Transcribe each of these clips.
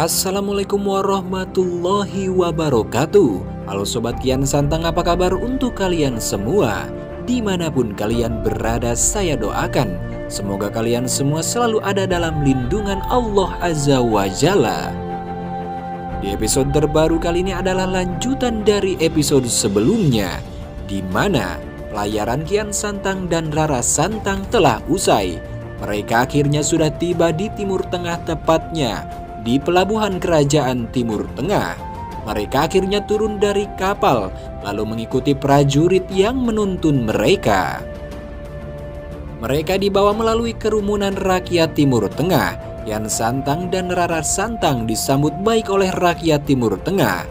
Assalamualaikum warahmatullahi wabarakatuh. Halo Sobat Kian Santang, apa kabar untuk kalian semua? Dimanapun kalian berada, saya doakan semoga kalian semua selalu ada dalam lindungan Allah Azza wa Jalla. Di episode terbaru kali ini adalah lanjutan dari episode sebelumnya, di mana pelayaran Kian Santang dan Rara Santang telah usai. Mereka akhirnya sudah tiba di Timur Tengah, tepatnya di pelabuhan Kerajaan Timur Tengah. Mereka akhirnya turun dari kapal lalu mengikuti prajurit yang menuntun mereka. Mereka dibawa melalui kerumunan rakyat Timur Tengah. Kian Santang dan Rara Santang disambut baik oleh rakyat Timur Tengah.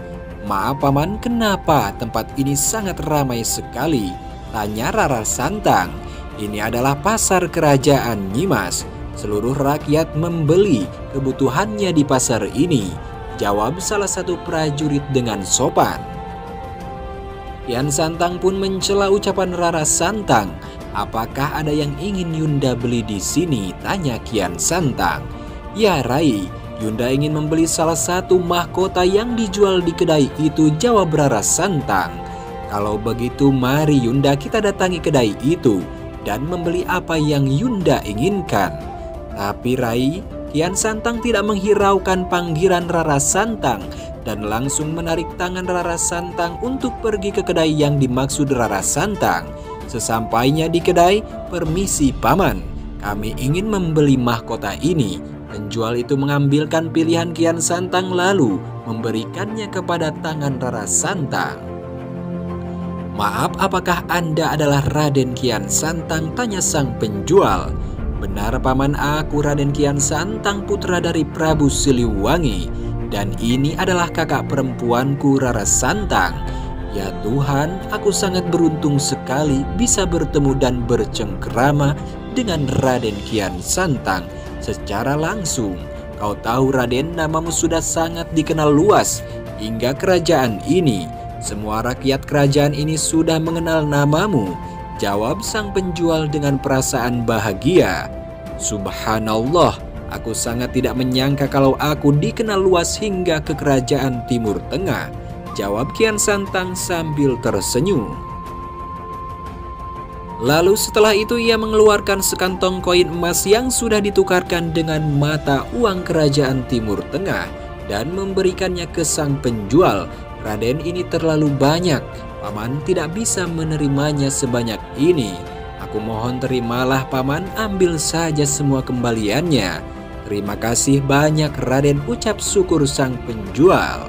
"Maaf Paman, kenapa tempat ini sangat ramai sekali?" tanya Rara Santang. "Ini adalah pasar kerajaan Nyimas. Seluruh rakyat membeli kebutuhannya di pasar ini," jawab salah satu prajurit dengan sopan. Kian Santang pun mencela ucapan Rara Santang. "Apakah ada yang ingin Yunda beli di sini?" tanya Kian Santang. "Ya Rai, Yunda ingin membeli salah satu mahkota yang dijual di kedai itu," jawab Rara Santang. "Kalau begitu mari Yunda kita datangi kedai itu dan membeli apa yang Yunda inginkan." Tapi Rai, Kian Santang tidak menghiraukan panggilan Rara Santang dan langsung menarik tangan Rara Santang untuk pergi ke kedai yang dimaksud Rara Santang. Sesampainya di kedai, "Permisi Paman, kami ingin membeli mahkota ini." Penjual itu mengambilkan pilihan Kian Santang lalu memberikannya kepada tangan Rara Santang. "Maaf, apakah Anda adalah Raden Kian Santang?" tanya sang penjual. "Benar Paman, aku Raden Kian Santang, putra dari Prabu Siliwangi, dan ini adalah kakak perempuanku Rara Santang. Ya Tuhan, aku sangat beruntung sekali bisa bertemu dan bercengkrama dengan Raden Kian Santang secara langsung. Kau tahu Raden, namamu sudah sangat dikenal luas hingga kerajaan ini. Semua rakyat kerajaan ini sudah mengenal namamu," jawab sang penjual dengan perasaan bahagia. "Subhanallah, aku sangat tidak menyangka kalau aku dikenal luas hingga ke kerajaan Timur Tengah," jawab Kian Santang sambil tersenyum. Lalu setelah itu ia mengeluarkan sekantong koin emas yang sudah ditukarkan dengan mata uang kerajaan Timur Tengah dan memberikannya ke sang penjual. "Raden, ini terlalu banyak. Paman tidak bisa menerimanya sebanyak ini. Aku mohon terimalah Paman, ambil saja semua kembaliannya." "Terima kasih banyak Raden," ucap syukur sang penjual.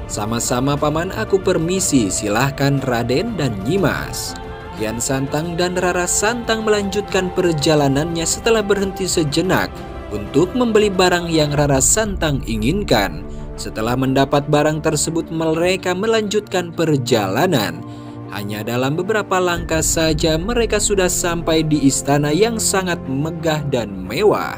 "Sama-sama Paman, aku permisi, silahkan Raden dan Nyimas." Kian Santang dan Rara Santang melanjutkan perjalanannya setelah berhenti sejenak untuk membeli barang yang Rara Santang inginkan. Setelah mendapat barang tersebut, mereka melanjutkan perjalanan. Hanya dalam beberapa langkah saja mereka sudah sampai di istana yang sangat megah dan mewah.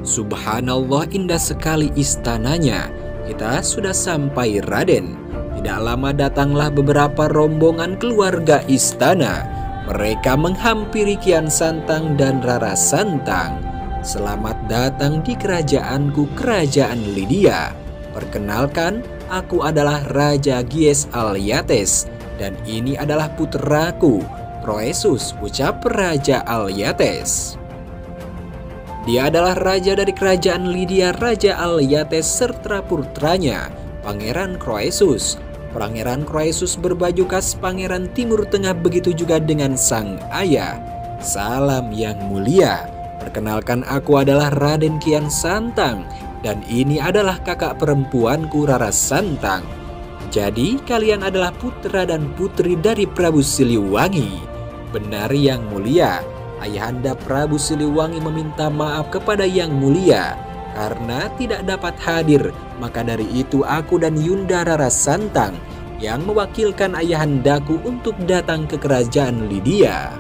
"Subhanallah, indah sekali istananya. Kita sudah sampai Raden." Tidak lama datanglah beberapa rombongan keluarga istana. Mereka menghampiri Kian Santang dan Rara Santang. "Selamat datang di kerajaanku, Kerajaan Lydia. Perkenalkan, aku adalah Raja Gies Alyates, dan ini adalah putraku, Croesus," ucap Raja Alyates. Dia adalah raja dari kerajaan Lydia, Raja Alyates serta putranya, Pangeran Croesus. Pangeran Croesus berbaju khas Pangeran Timur Tengah, begitu juga dengan sang ayah. "Salam yang mulia. Perkenalkan, aku adalah Raden Kian Santang, dan ini adalah kakak perempuanku Rara Santang. Jadi kalian adalah putra dan putri dari Prabu Siliwangi?" "Benar yang mulia. Ayahanda Prabu Siliwangi meminta maaf kepada yang mulia karena tidak dapat hadir. Maka dari itu aku dan Yunda Rara Santang yang mewakilkan ayahandaku untuk datang ke kerajaan Lydia."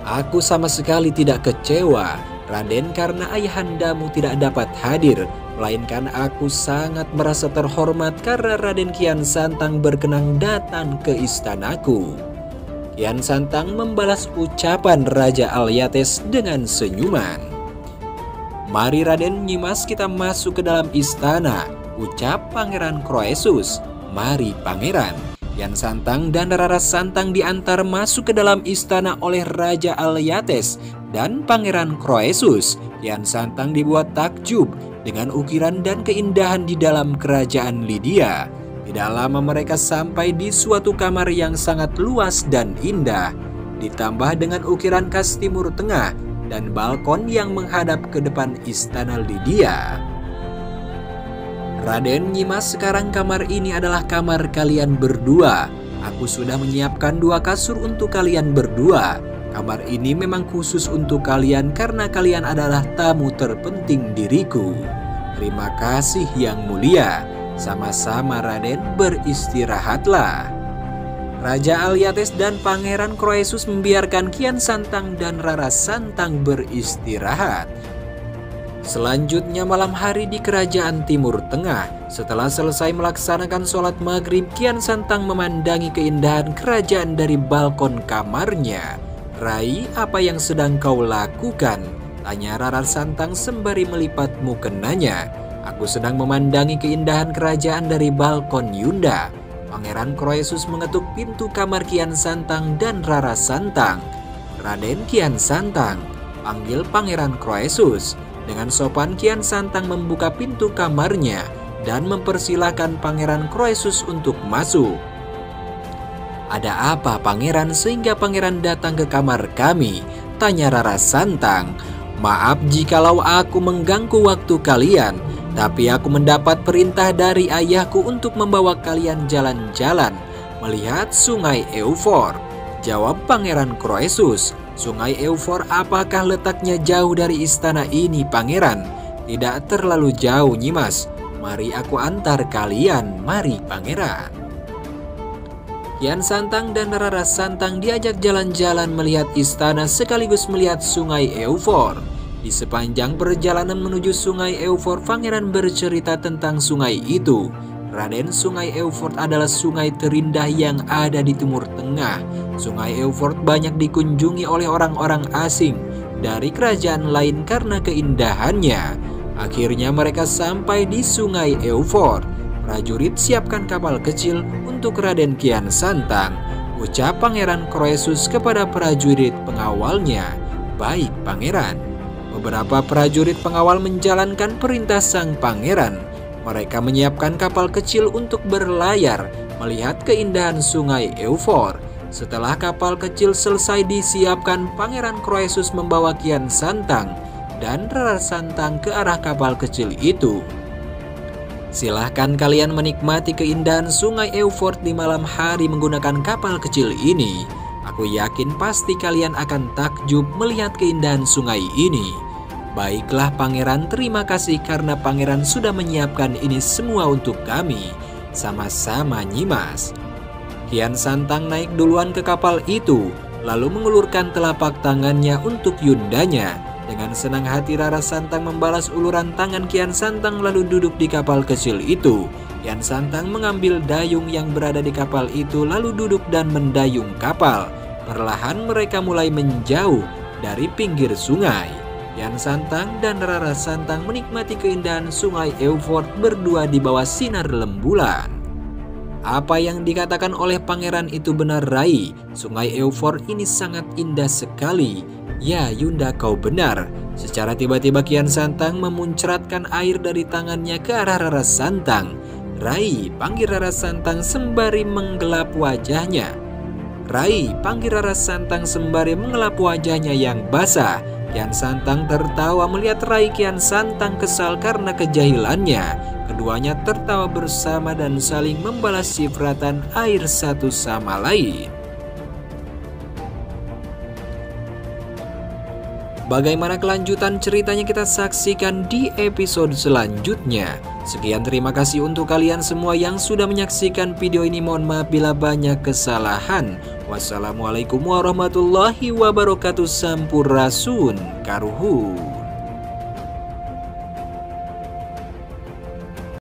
"Aku sama sekali tidak kecewa Raden karena ayahandamu tidak dapat hadir, melainkan aku sangat merasa terhormat karena Raden Kian Santang berkenan datang ke istanaku." Kian Santang membalas ucapan Raja Alyates dengan senyuman. Mari Raden nyimas kita masuk ke dalam istana, ucap Pangeran Croesus. Mari Pangeran. Kian Santang dan Rara Santang diantar masuk ke dalam istana oleh Raja Alyates dan Pangeran Croesus. Kian Santang dibuat takjub dengan ukiran dan keindahan di dalam kerajaan Lydia. Tidak lama mereka sampai di suatu kamar yang sangat luas dan indah, ditambah dengan ukiran khas Timur Tengah dan balkon yang menghadap ke depan istana Lydia. Raden nyimas, sekarang kamar ini adalah kamar kalian berdua. Aku sudah menyiapkan 2 kasur untuk kalian berdua. Kamar ini memang khusus untuk kalian karena kalian adalah tamu terpenting diriku. Terima kasih yang mulia. Sama-sama Raden, beristirahatlah. Raja Alyates dan Pangeran Croesus membiarkan Kian Santang dan Rara Santang beristirahat. Selanjutnya malam hari di kerajaan Timur Tengah. Setelah selesai melaksanakan sholat maghrib, Kian Santang memandangi keindahan kerajaan dari balkon kamarnya. "Rai, apa yang sedang kau lakukan?" tanya Rara Santang sembari melipat mukenanya. "Aku sedang memandangi keindahan kerajaan dari balkon Yunda." Pangeran Croesus mengetuk pintu kamar Kian Santang dan Rara Santang. "Raden Kian Santang," panggil Pangeran Croesus. Dengan sopan Kian Santang membuka pintu kamarnya dan mempersilahkan Pangeran Croesus untuk masuk. "Ada apa Pangeran sehingga Pangeran datang ke kamar kami?" tanya Rara Santang. "Maaf jikalau aku mengganggu waktu kalian, tapi aku mendapat perintah dari ayahku untuk membawa kalian jalan-jalan melihat Sungai Eufor," jawab Pangeran Croesus. "Sungai Eufor apakah letaknya jauh dari istana ini Pangeran?" "Tidak terlalu jauh nyimas. Mari aku antar kalian, mari Pangeran." Kian Santang dan Rara Santang diajak jalan-jalan melihat istana sekaligus melihat Sungai Eufor. Di sepanjang perjalanan menuju Sungai Eufor, Pangeran bercerita tentang sungai itu. "Raden, Sungai Eufor adalah sungai terindah yang ada di Timur Tengah. Sungai Eufor banyak dikunjungi oleh orang-orang asing dari kerajaan lain karena keindahannya." Akhirnya mereka sampai di Sungai Eufor. "Prajurit, siapkan kapal kecil untuk Raden Kian Santang," ucap Pangeran Croesus kepada prajurit pengawalnya. "Baik Pangeran." Beberapa prajurit pengawal menjalankan perintah sang pangeran. Mereka menyiapkan kapal kecil untuk berlayar melihat keindahan Sungai Eufor. Setelah kapal kecil selesai disiapkan, Pangeran Croesus membawa Kian Santang dan Rara Santang ke arah kapal kecil itu. "Silahkan kalian menikmati keindahan Sungai Eufor di malam hari menggunakan kapal kecil ini. Aku yakin pasti kalian akan takjub melihat keindahan sungai ini." "Baiklah Pangeran, terima kasih karena Pangeran sudah menyiapkan ini semua untuk kami." "Sama-sama nyimas." Kian Santang naik duluan ke kapal itu, lalu mengulurkan telapak tangannya untuk Yundanya. Dengan senang hati Rara Santang membalas uluran tangan Kian Santang lalu duduk di kapal kecil itu. Kian Santang mengambil dayung yang berada di kapal itu lalu duduk dan mendayung kapal. Perlahan mereka mulai menjauh dari pinggir sungai. Kian Santang dan Rara Santang menikmati keindahan Sungai Eufor berdua di bawah sinar rembulan. "Apa yang dikatakan oleh pangeran itu benar Rai. Sungai Eufor ini sangat indah sekali." "Ya Yunda, kau benar." Secara tiba-tiba Kian Santang memuncratkan air dari tangannya ke arah Rara Santang. "Rai," panggil Rara Santang sembari menggelap wajahnya. "Rai," panggil Rara Santang sembari mengelap wajahnya yang basah. Kian Santang tertawa melihat Rai Kian Santang kesal karena kejahilannya. Keduanya tertawa bersama dan saling membalas cipratan air satu sama lain. Bagaimana kelanjutan ceritanya kita saksikan di episode selanjutnya. Sekian, terima kasih untuk kalian semua yang sudah menyaksikan video ini. Mohon maaf bila banyak kesalahan. Wassalamualaikum warahmatullahi wabarakatuh. Sampurasun karuhun.